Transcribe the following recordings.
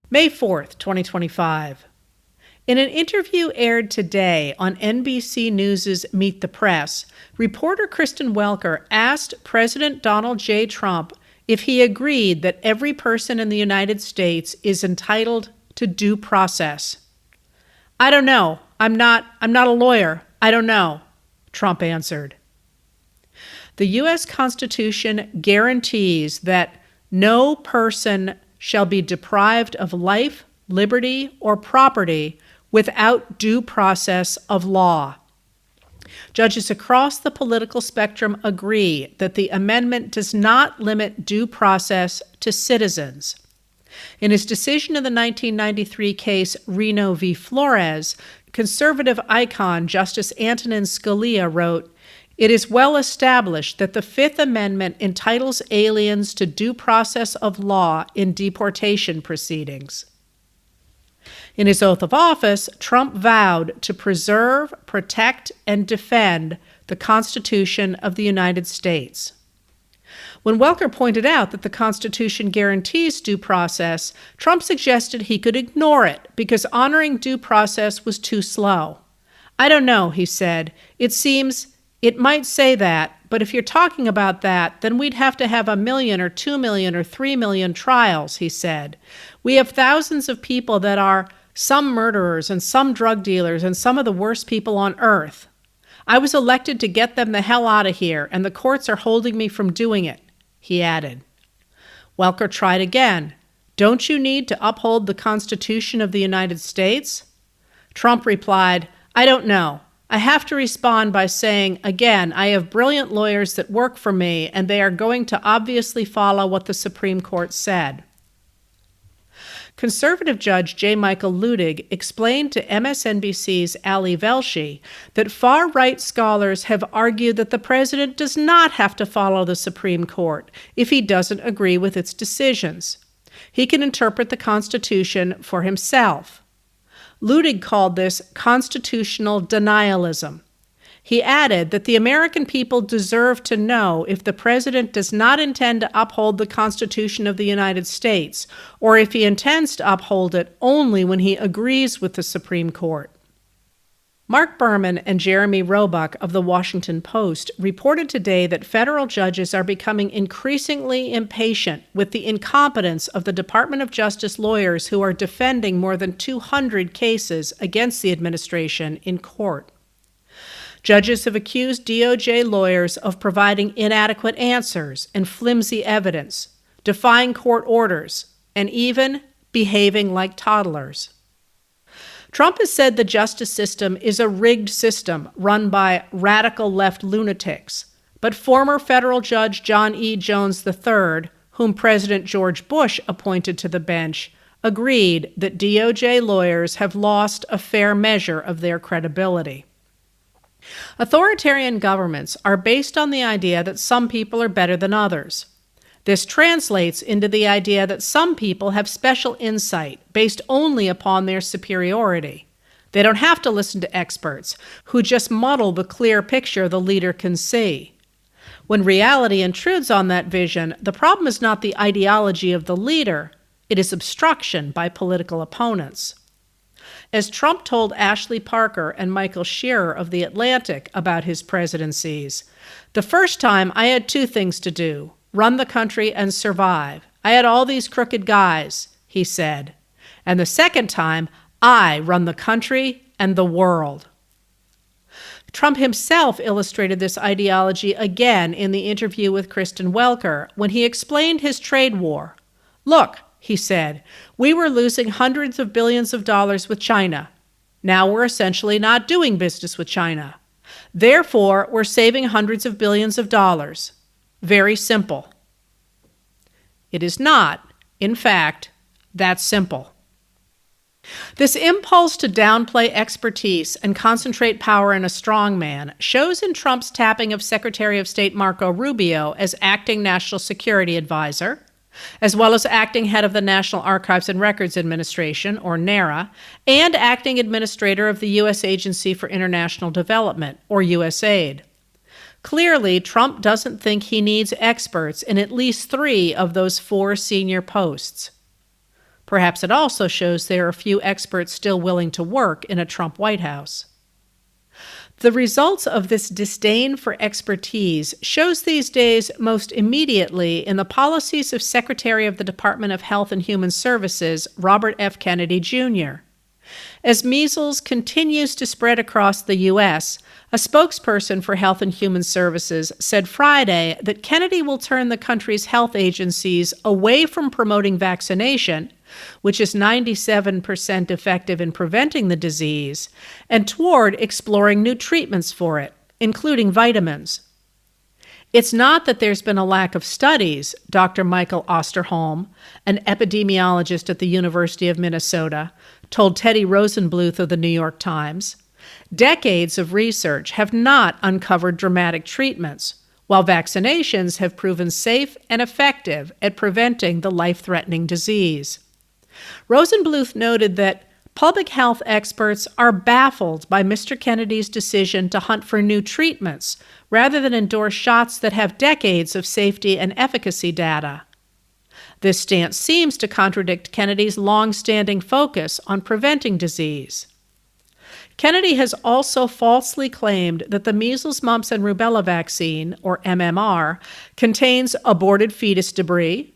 May 4th, 2025. In an interview aired today on NBC News' Meet the Press, reporter Kristen Welker asked President Donald J. Trump if he agreed that every person in the United States is entitled to due process. "I don't know. I'm not a lawyer. I don't know," Trump answered. The U.S. Constitution guarantees that no person shall be deprived of life, liberty, or property without due process of law. Judges across the political spectrum agree that the amendment does not limit due process to citizens. In his decision in the 1993 case Reno v. Flores, conservative icon Justice Antonin Scalia wrote, "It is well established that the Fifth Amendment entitles aliens to due process of law in deportation proceedings." In his oath of office, Trump vowed to preserve, protect, and defend the Constitution of the United States. When Welker pointed out that the Constitution guarantees due process, Trump suggested he could ignore it because honoring due process was too slow. "I don't know," he said. It might say that, but if you're talking about that, then we'd have to have 1 million or 2 million or 3 million trials," he said. "We have thousands of people that are some murderers and some drug dealers and some of the worst people on earth. I was elected to get them the hell out of here, and the courts are holding me from doing it," he added. Welker tried again. "Don't you need to uphold the Constitution of the United States?" Trump replied, "I don't know. I have to respond by saying, again, I have brilliant lawyers that work for me, and they are going to obviously follow what the Supreme Court said." Conservative Judge J. Michael Luttig explained to MSNBC's Ali Velshi that far-right scholars have argued that the president does not have to follow the Supreme Court if he doesn't agree with its decisions. He can interpret the Constitution for himself. Luttig called this constitutional denialism. He added that the American people deserve to know if the president does not intend to uphold the Constitution of the United States, or if he intends to uphold it only when he agrees with the Supreme Court. Mark Berman and Jeremy Roebuck of The Washington Post reported today that federal judges are becoming increasingly impatient with the incompetence of the Department of Justice lawyers who are defending more than 200 cases against the administration in court. Judges have accused DOJ lawyers of providing inadequate answers and flimsy evidence, defying court orders, and even behaving like toddlers. Trump has said the justice system is a rigged system run by radical left lunatics, but former federal judge John E. Jones III, whom President George Bush appointed to the bench, agreed that DOJ lawyers have lost a fair measure of their credibility. Authoritarian governments are based on the idea that some people are better than others. This translates into the idea that some people have special insight based only upon their superiority. They don't have to listen to experts who just muddle the clear picture the leader can see. When reality intrudes on that vision, the problem is not the ideology of the leader, it is obstruction by political opponents. As Trump told Ashley Parker and Michael Shearer of The Atlantic about his presidencies, "The first time I had 2 things to do, run the country and survive. I had all these crooked guys," he said. "And the second time, I run the country and the world." Trump himself illustrated this ideology again in the interview with Kristen Welker when he explained his trade war. "Look," he said, "we were losing hundreds of billions of dollars with China. Now we're essentially not doing business with China. Therefore, we're saving hundreds of billions of dollars. Very simple." It is not, in fact, that simple. This impulse to downplay expertise and concentrate power in a strongman shows in Trump's tapping of Secretary of State Marco Rubio as acting National Security Advisor, as well as acting head of the National Archives and Records Administration, or NARA, and acting administrator of the U.S. Agency for International Development, or USAID. Clearly, Trump doesn't think he needs experts in at least 3 of those 4 senior posts. Perhaps it also shows there are few experts still willing to work in a Trump White House. The results of this disdain for expertise shows these days most immediately in the policies of Secretary of the Department of Health and Human Services, Robert F. Kennedy, Jr. As measles continues to spread across the U.S., a spokesperson for Health and Human Services said Friday that Kennedy will turn the country's health agencies away from promoting vaccination, which is 97% effective in preventing the disease, and toward exploring new treatments for it, including vitamins. It's not that there's been a lack of studies, Dr. Michael Osterholm, an epidemiologist at the University of Minnesota, told Teddy Rosenbluth of the New York Times. Decades of research have not uncovered dramatic treatments, while vaccinations have proven safe and effective at preventing the life-threatening disease. Rosenbluth noted that public health experts are baffled by Mr. Kennedy's decision to hunt for new treatments rather than endorse shots that have decades of safety and efficacy data. This stance seems to contradict Kennedy's long-standing focus on preventing disease. Kennedy has also falsely claimed that the measles, mumps, and rubella vaccine, or MMR, contains aborted fetus debris,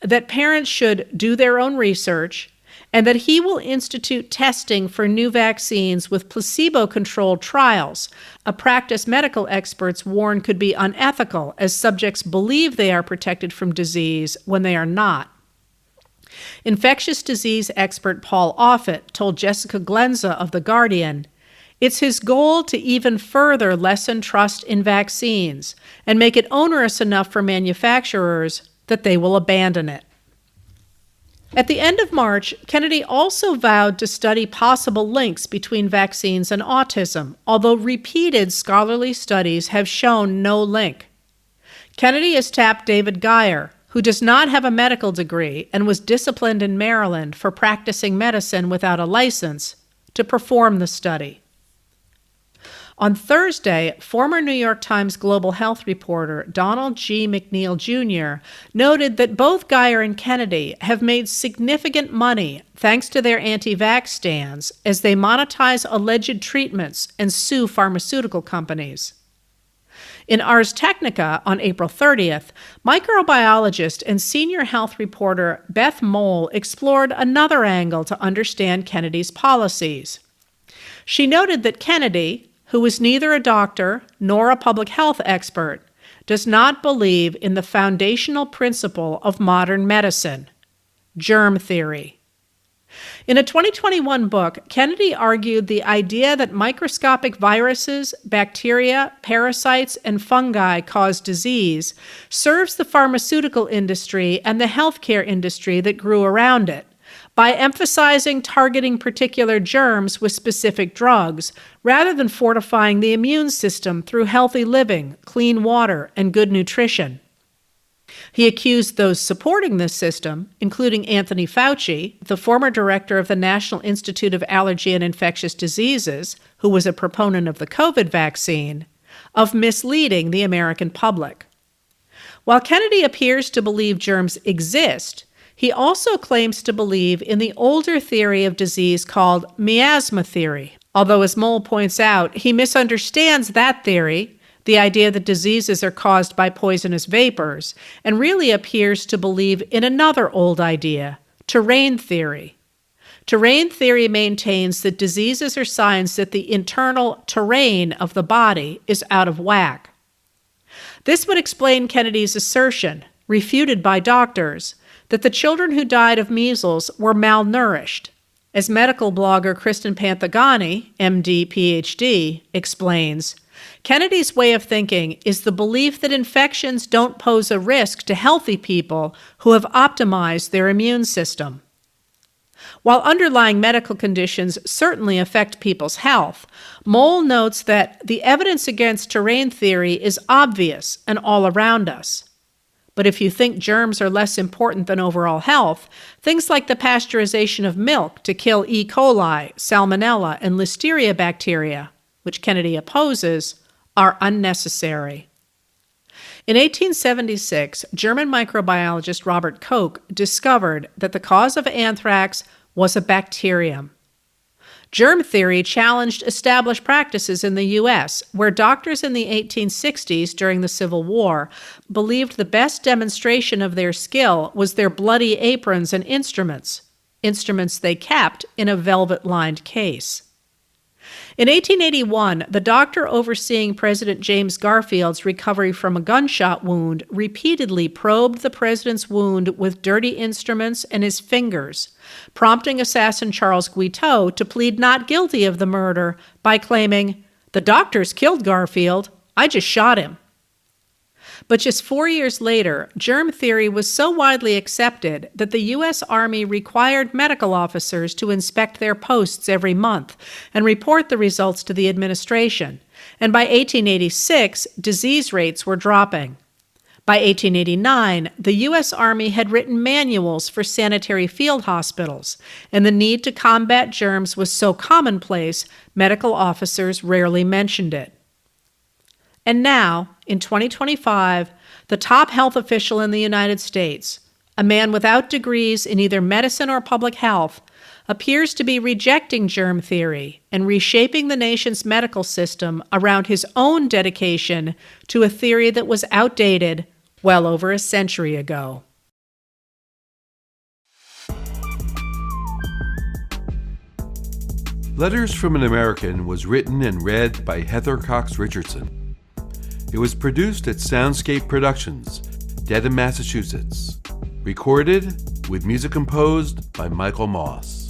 that parents should do their own research, and that he will institute testing for new vaccines with placebo-controlled trials, a practice medical experts warn could be unethical as subjects believe they are protected from disease when they are not. Infectious disease expert Paul Offit told Jessica Glenza of The Guardian, "It's his goal to even further lessen trust in vaccines and make it onerous enough for manufacturers that they will abandon it." At the end of March, Kennedy also vowed to study possible links between vaccines and autism, although repeated scholarly studies have shown no link. Kennedy has tapped David Geyer, who does not have a medical degree and was disciplined in Maryland for practicing medicine without a license, to perform the study. On Thursday, former New York Times global health reporter Donald G. McNeil Jr. noted that both Geyer and Kennedy have made significant money thanks to their anti-vax stands as they monetize alleged treatments and sue pharmaceutical companies. In Ars Technica on April 30th, microbiologist and senior health reporter Beth Mole explored another angle to understand Kennedy's policies. She noted that Kennedy, who is neither a doctor nor a public health expert, does not believe in the foundational principle of modern medicine, germ theory. In a 2021 book, Kennedy argued the idea that microscopic viruses, bacteria, parasites, and fungi cause disease serves the pharmaceutical industry and the healthcare industry that grew around it, by emphasizing targeting particular germs with specific drugs, rather than fortifying the immune system through healthy living, clean water, and good nutrition. He accused those supporting this system, including Anthony Fauci, the former director of the National Institute of Allergy and Infectious Diseases, who was a proponent of the COVID vaccine, of misleading the American public. While Kennedy appears to believe germs exist, he also claims to believe in the older theory of disease called miasma theory. Although, as Mole points out, he misunderstands that theory, the idea that diseases are caused by poisonous vapors, and really appears to believe in another old idea, terrain theory. Terrain theory maintains that diseases are signs that the internal terrain of the body is out of whack. This would explain Kennedy's assertion, refuted by doctors, that the children who died of measles were malnourished. As medical blogger Kristen Panthagani, MD, PhD, explains, Kennedy's way of thinking is the belief that infections don't pose a risk to healthy people who have optimized their immune system. While underlying medical conditions certainly affect people's health, Mole notes that the evidence against terrain theory is obvious and all around us. But if you think germs are less important than overall health, things like the pasteurization of milk to kill E. coli, salmonella, and listeria bacteria, which Kennedy opposes, are unnecessary. In 1876, German microbiologist Robert Koch discovered that the cause of anthrax was a bacterium. Germ theory challenged established practices in the U.S., where doctors in the 1860s during the Civil War believed the best demonstration of their skill was their bloody aprons and instruments they kept in a velvet-lined case. In 1881, the doctor overseeing President James Garfield's recovery from a gunshot wound repeatedly probed the president's wound with dirty instruments and his fingers, prompting assassin Charles Guiteau to plead not guilty of the murder by claiming, "The doctors killed Garfield. I just shot him." But just 4 years later, germ theory was so widely accepted that the U.S. Army required medical officers to inspect their posts every month and report the results to the administration. And by 1886, disease rates were dropping. By 1889, the U.S. Army had written manuals for sanitary field hospitals, and the need to combat germs was so commonplace, medical officers rarely mentioned it. And now, in 2025, the top health official in the United States, a man without degrees in either medicine or public health, appears to be rejecting germ theory and reshaping the nation's medical system around his own dedication to a theory that was outdated well over a century ago. Letters from an American was written and read by Heather Cox Richardson. It was produced at Soundscape Productions, Dedham, Massachusetts. Recorded with music composed by Michael Moss.